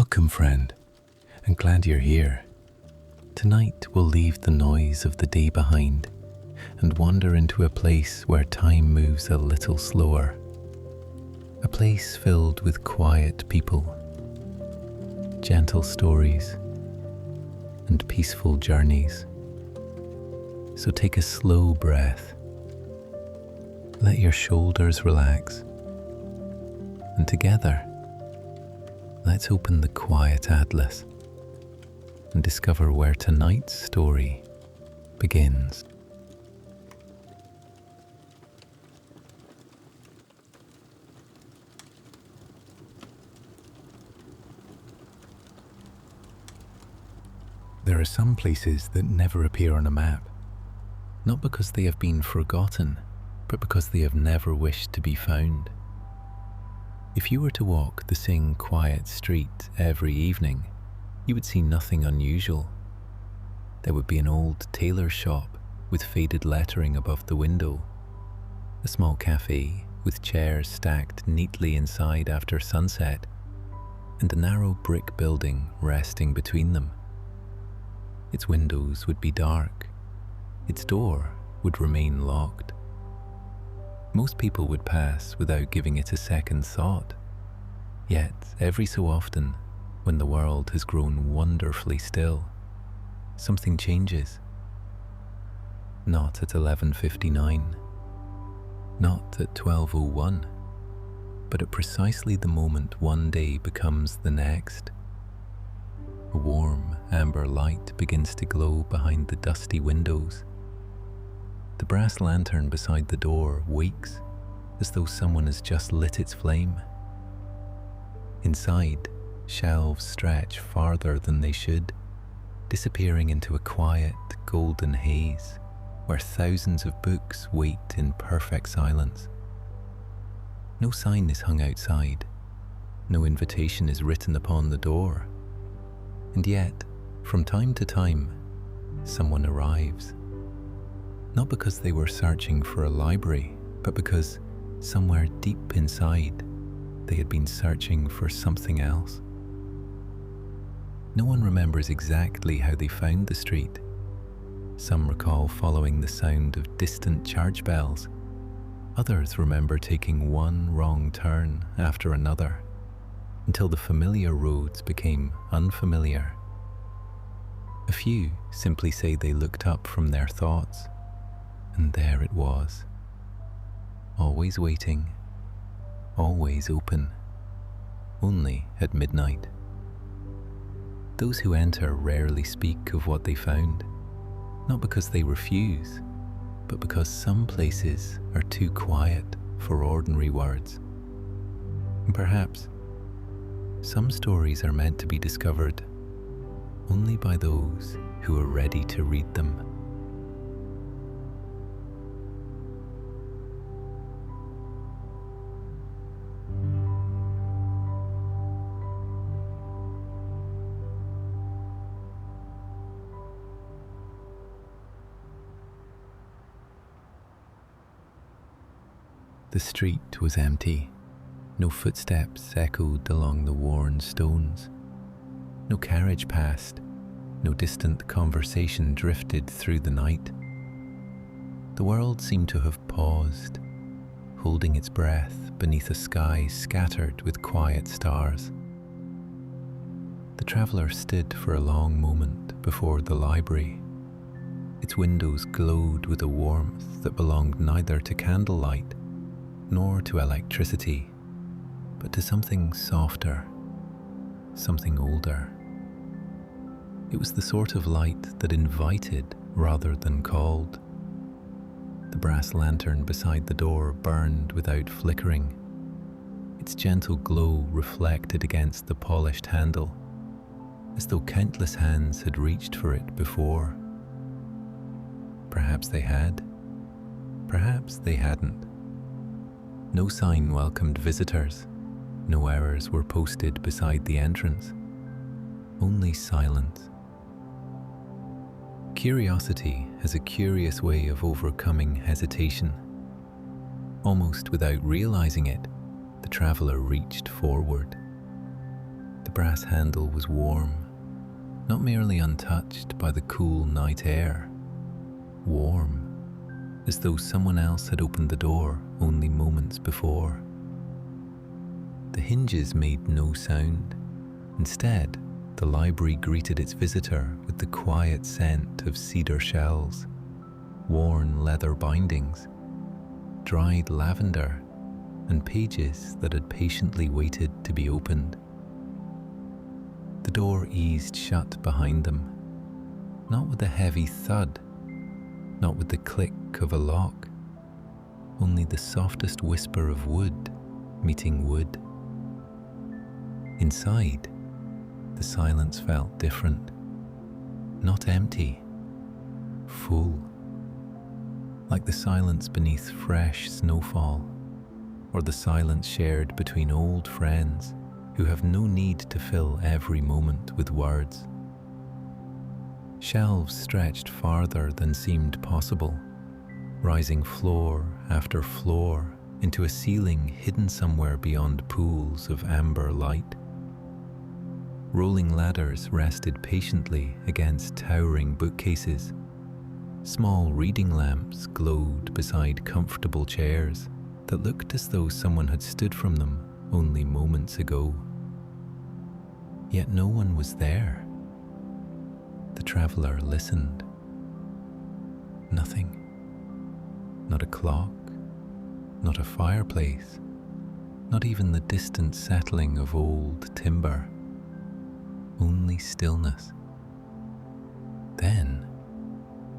Welcome, friend, and glad you're here. Tonight we'll leave the noise of the day behind and wander into a place where time moves a little slower. A place filled with quiet people, gentle stories, and peaceful journeys. So take a slow breath. Let your shoulders relax. And together, let's open the quiet atlas and discover where tonight's story begins. There are some places that never appear on a map, not because they have been forgotten, but because they have never wished to be found. If you were to walk the same quiet street every evening, you would see nothing unusual. There would be an old tailor shop with faded lettering above the window, a small cafe with chairs stacked neatly inside after sunset, and a narrow brick building resting between them. Its windows would be dark. Its door would remain locked. Most people would pass without giving it a second thought. Yet, every so often, when the world has grown wonderfully still, something changes. Not at 11:59, not at 12:01, but at precisely the moment one day becomes the next. A warm, amber light begins to glow behind the dusty windows. The brass lantern beside the door wakes as though someone has just lit its flame. Inside, shelves stretch farther than they should, disappearing into a quiet, golden haze where thousands of books wait in perfect silence. No sign is hung outside, no invitation is written upon the door. And yet, from time to time, someone arrives. Not because they were searching for a library, but because somewhere deep inside, they had been searching for something else. No one remembers exactly how they found the street. Some recall following the sound of distant church bells. Others remember taking one wrong turn after another, until the familiar roads became unfamiliar. A few simply say they looked up from their thoughts, and there it was. Always waiting, always open, only at midnight. Those who enter rarely speak of what they found, not because they refuse, but because some places are too quiet for ordinary words. And perhaps some stories are meant to be discovered only by those who are ready to read them. The street was empty. No footsteps echoed along the worn stones. No carriage passed. No distant conversation drifted through the night. The world seemed to have paused, holding its breath beneath a sky scattered with quiet stars. The traveller stood for a long moment before the library. Its windows glowed with a warmth that belonged neither to candlelight nor to electricity, but to something softer, something older. It was the sort of light that invited rather than called. The brass lantern beside the door burned without flickering. Its gentle glow reflected against the polished handle, as though countless hands had reached for it before. Perhaps they had, perhaps they hadn't. No sign welcomed visitors. No errors were posted beside the entrance. Only silence. Curiosity has a curious way of overcoming hesitation. Almost without realizing it, the traveller reached forward. The brass handle was warm, not merely untouched by the cool night air. Warm, as though someone else had opened the door only moments before. The hinges made no sound. Instead, the library greeted its visitor with the quiet scent of cedar shells, worn leather bindings, dried lavender, and pages that had patiently waited to be opened. The door eased shut behind them, not with a heavy thud, not with the click of a lock, only the softest whisper of wood meeting wood. Inside, the silence felt different, not empty, full, like the silence beneath fresh snowfall, or the silence shared between old friends who have no need to fill every moment with words. Shelves stretched farther than seemed possible, rising floor after floor into a ceiling hidden somewhere beyond pools of amber light. Rolling ladders rested patiently against towering bookcases. Small reading lamps glowed beside comfortable chairs that looked as though someone had stood from them only moments ago. Yet no one was there. The traveler listened. Nothing. Not a clock, not a fireplace, not even the distant settling of old timber. Only stillness. Then,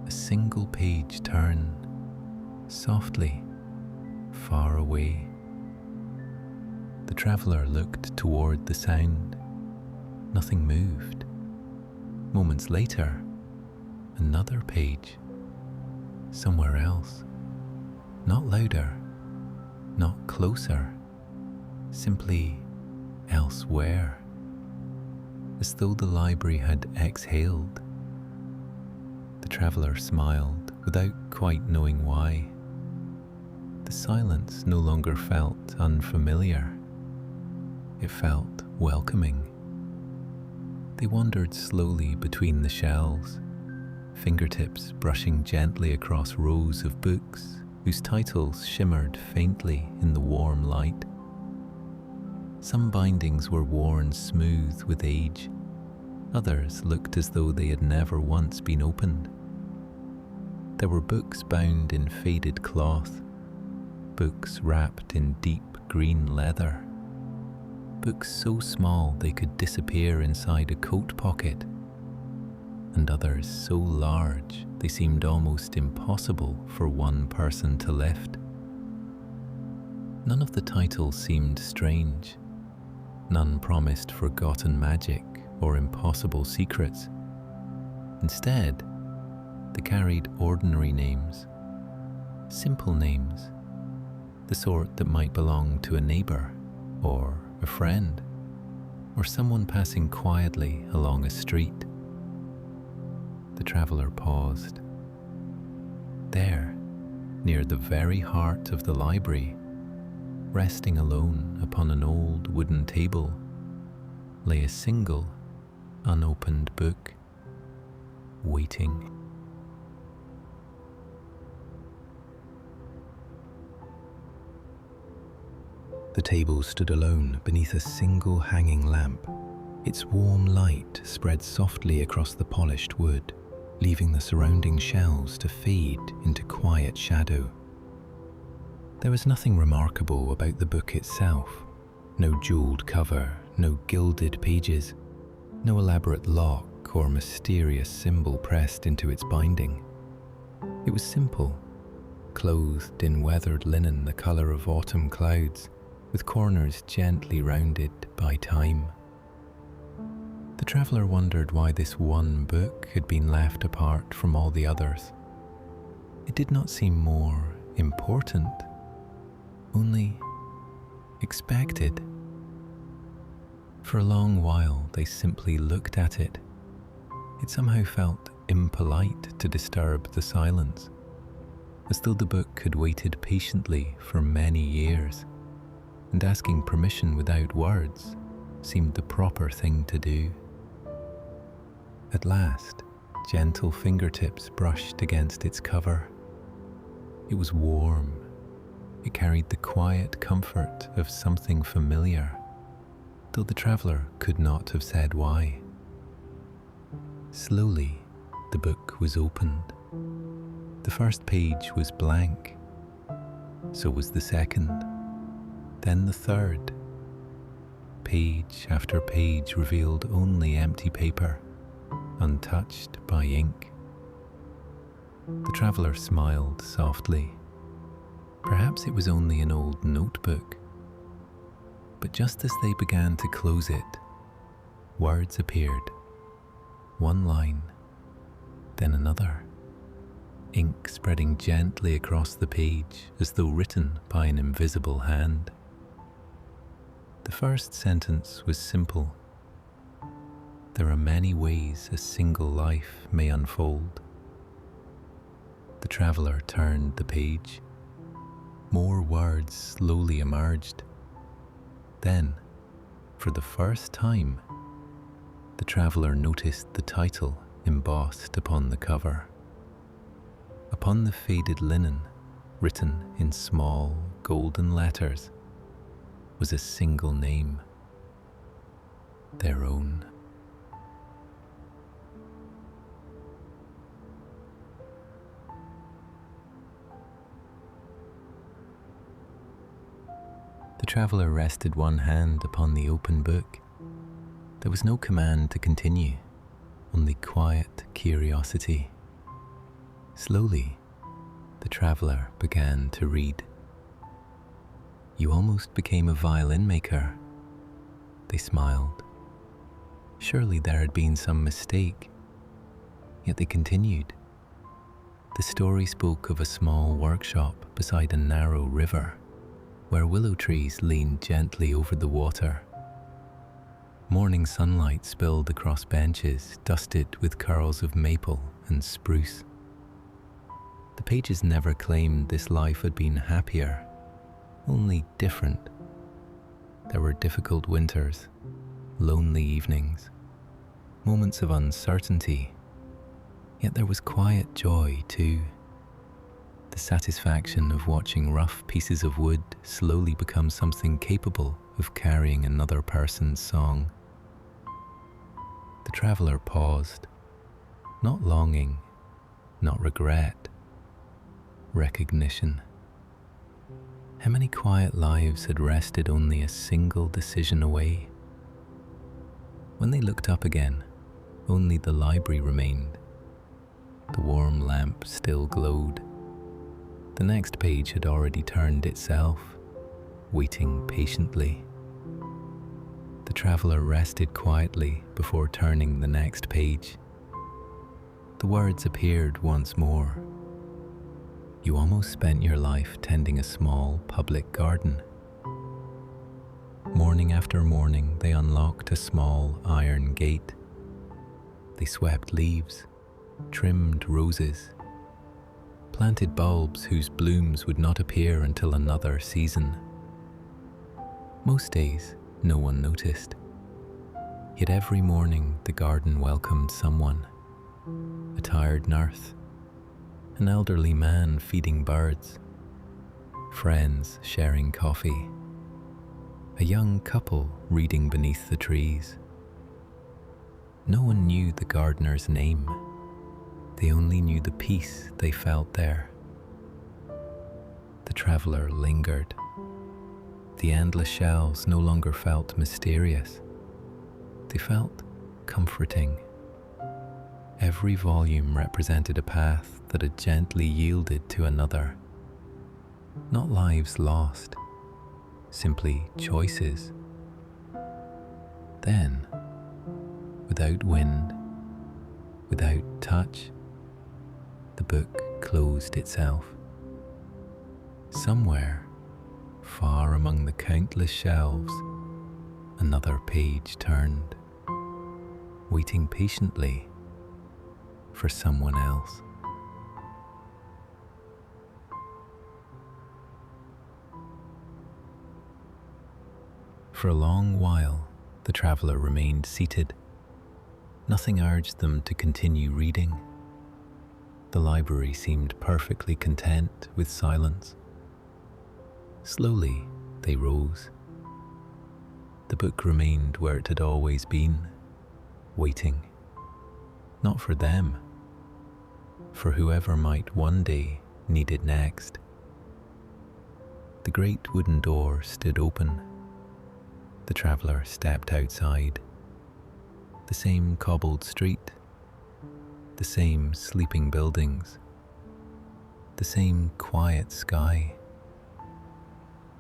a single page turned, softly, far away. The traveler looked toward the sound. Nothing moved. Moments later, another page. Somewhere else. Not louder, not closer, simply elsewhere. As though the library had exhaled. The traveler smiled without quite knowing why. The silence no longer felt unfamiliar. It felt welcoming. They wandered slowly between the shelves, fingertips brushing gently across rows of books whose titles shimmered faintly in the warm light. Some bindings were worn smooth with age. Others looked as though they had never once been opened. There were books bound in faded cloth, books wrapped in deep green leather, books so small they could disappear inside a coat pocket, and others so large they seemed almost impossible for one person to lift. None of the titles seemed strange. None promised forgotten magic or impossible secrets. Instead, they carried ordinary names, simple names, the sort that might belong to a neighbor or a friend, or someone passing quietly along a street. The traveler paused. There, near the very heart of the library, resting alone upon an old wooden table, lay a single, unopened book, waiting. The table stood alone beneath a single hanging lamp. Its warm light spread softly across the polished wood, leaving the surrounding shelves to fade into quiet shadow. There was nothing remarkable about the book itself. No jeweled cover, no gilded pages, no elaborate lock or mysterious symbol pressed into its binding. It was simple, clothed in weathered linen the colour of autumn clouds, with corners gently rounded by time. The traveller wondered why this one book had been left apart from all the others. It did not seem more important, only expected. For a long while they simply looked at it. It somehow felt impolite to disturb the silence, as though the book had waited patiently for many years, and asking permission without words seemed the proper thing to do. At last, gentle fingertips brushed against its cover. It was warm. It carried the quiet comfort of something familiar, though the traveller could not have said why. Slowly, the book was opened. The first page was blank. So was the second, then the third. Page after page revealed only empty paper, untouched by ink. The traveller smiled softly. Perhaps it was only an old notebook. But just as they began to close it, words appeared. One line, then another. Ink spreading gently across the page as though written by an invisible hand. The first sentence was simple. There are many ways a single life may unfold. The traveller turned the page. More words slowly emerged. Then, for the first time, the traveller noticed the title embossed upon the cover. Upon the faded linen, written in small golden letters, was a single name. Their own. The traveller rested one hand upon the open book. There was no command to continue, only quiet curiosity. Slowly, the traveller began to read. You almost became a violin maker. They smiled. Surely there had been some mistake. Yet they continued. The story spoke of a small workshop beside a narrow river, where willow trees leaned gently over the water. Morning sunlight spilled across benches dusted with curls of maple and spruce. The pages never claimed this life had been happier, only different. There were difficult winters, lonely evenings, moments of uncertainty, yet there was quiet joy too. The satisfaction of watching rough pieces of wood slowly become something capable of carrying another person's song. The traveller paused, not longing, not regret, recognition. How many quiet lives had rested only a single decision away? When they looked up again, only the library remained. The warm lamp still glowed. The next page had already turned itself, waiting patiently. The traveller rested quietly before turning the next page. The words appeared once more. You almost spent your life tending a small public garden. Morning after morning, they unlocked a small iron gate. They swept leaves, trimmed roses, planted bulbs whose blooms would not appear until another season. Most days, no one noticed. Yet every morning, the garden welcomed someone. A tired nurse, an elderly man feeding birds, friends sharing coffee, a young couple reading beneath the trees. No one knew the gardener's name. They only knew the peace they felt there. The traveller lingered. The endless shelves no longer felt mysterious. They felt comforting. Every volume represented a path that had gently yielded to another. Not lives lost, simply choices. Then, without wind, without touch, the book closed itself. Somewhere, far among the countless shelves, another page turned, waiting patiently for someone else. For a long while, The traveller remained seated. Nothing urged them to continue reading. The library seemed perfectly content with silence. Slowly, they rose. The book remained where it had always been, waiting. Not for them, for whoever might one day need it next. The great wooden door stood open. The traveller stepped outside. The same cobbled street, the same sleeping buildings, the same quiet sky.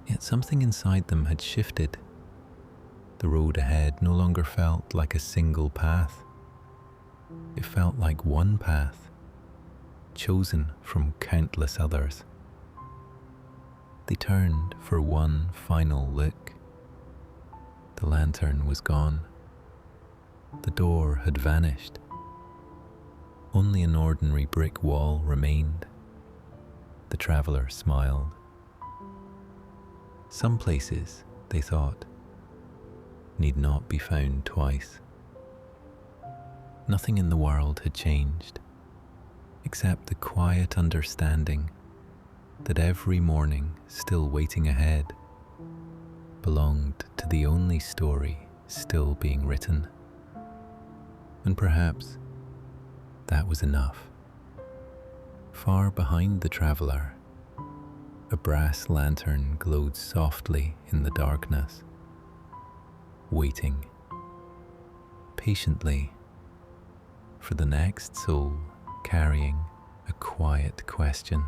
Yet something inside them had shifted. The road ahead no longer felt like a single path. It felt like one path, chosen from countless others. They turned for one final look. The lantern was gone. The door had vanished. Only an ordinary brick wall remained. The traveller smiled. Some places, they thought, need not be found twice. Nothing in the world had changed, except the quiet understanding that every morning still waiting ahead belonged to the only story still being written. And perhaps that was enough. Far behind the traveller, a brass lantern glowed softly in the darkness, waiting patiently for the next soul carrying a quiet question.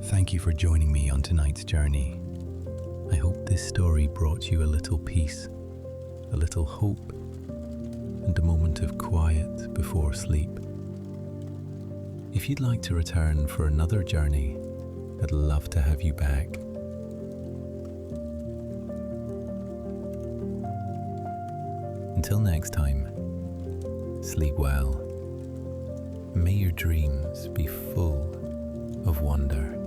Thank you for joining me on tonight's journey. I hope this story brought you a little peace, a little hope, and a moment of quiet before sleep. If you'd like to return for another journey, I'd love to have you back. Until next time, sleep well. May your dreams be full of wonder.